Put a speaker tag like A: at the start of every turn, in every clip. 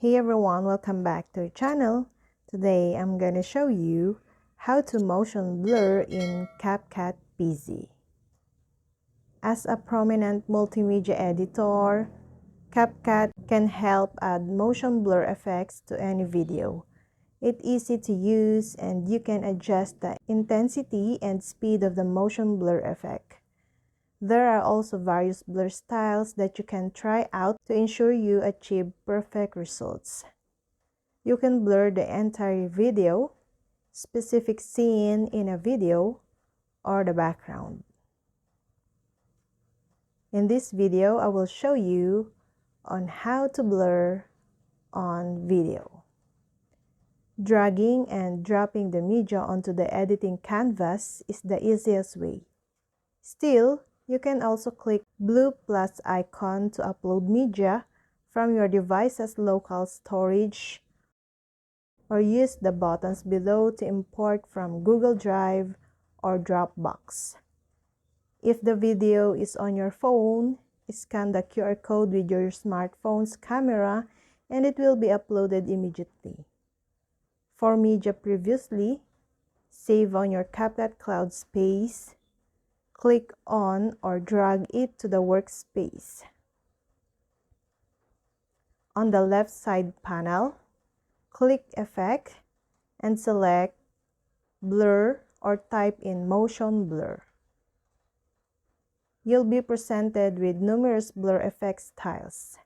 A: Hey everyone, welcome back to our channel. Today I'm gonna show you how to motion blur in CapCut PC. As a prominent multimedia editor, CapCut can help add motion blur effects to any video. It's easy to use and you can adjust the intensity and speed of the motion blur effect. There are also various blur styles that you can try out to ensure you achieve perfect results. You can blur the entire video, specific scene in a video, or the background. In this video, I will show you on how to blur on video. Dragging and dropping the media onto the editing canvas is the easiest way. Still, you can also click blue plus icon to upload media from your device's local storage or use the buttons below to import from Google Drive or Dropbox. If the video is on your phone, scan the QR code with your smartphone's camera and it will be uploaded immediately. For media previously, save on your CapCut Cloud space. Click on or drag it to the workspace. On the left side panel, click Effect and select Blur or type in Motion Blur. You'll be presented with numerous blur effect styles.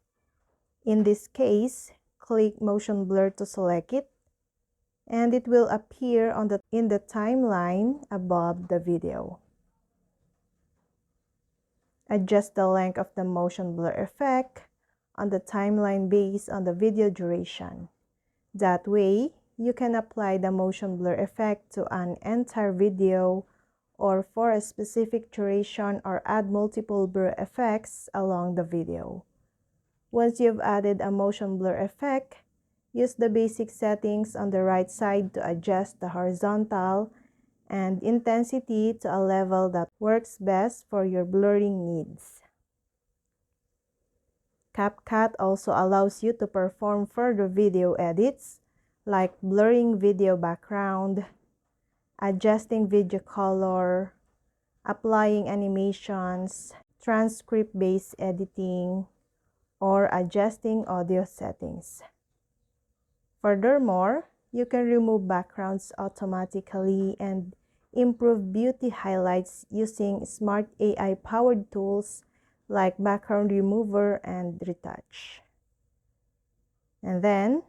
A: In this case, click Motion Blur to select it, and it will appear in the timeline above the video. Adjust the length of the motion blur effect on the timeline based on the video duration. That way, you can apply the motion blur effect to an entire video or for a specific duration or add multiple blur effects along the video. Once you've added a motion blur effect, use the basic settings on the right side to adjust the horizontal and intensity to a level that works best for your blurring needs. CapCut also allows you to perform further video edits like blurring video background, adjusting video color, applying animations, transcript-based editing, or adjusting audio settings. Furthermore, you can remove backgrounds automatically and improve beauty highlights using smart AI-powered tools like background remover and retouch. And then,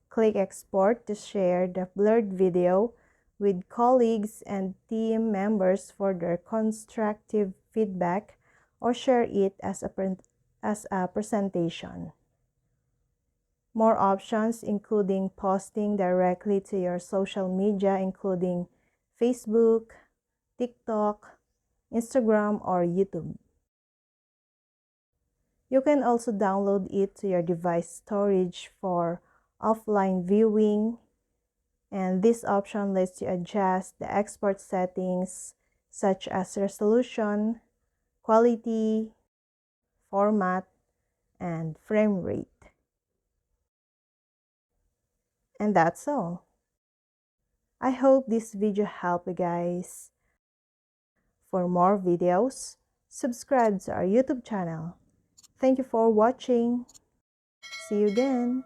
A: click Export to share the blurred video with colleagues and team members for their constructive feedback or share it as a presentation. More options including posting directly to your social media including Facebook, TikTok, Instagram, or YouTube. You can also download it to your device storage for offline viewing, and this option lets you adjust the export settings such as resolution, quality, format, and frame rate. And that's all. I hope this video helped you guys. For more videos, subscribe to our YouTube channel. Thank you for watching. See you again.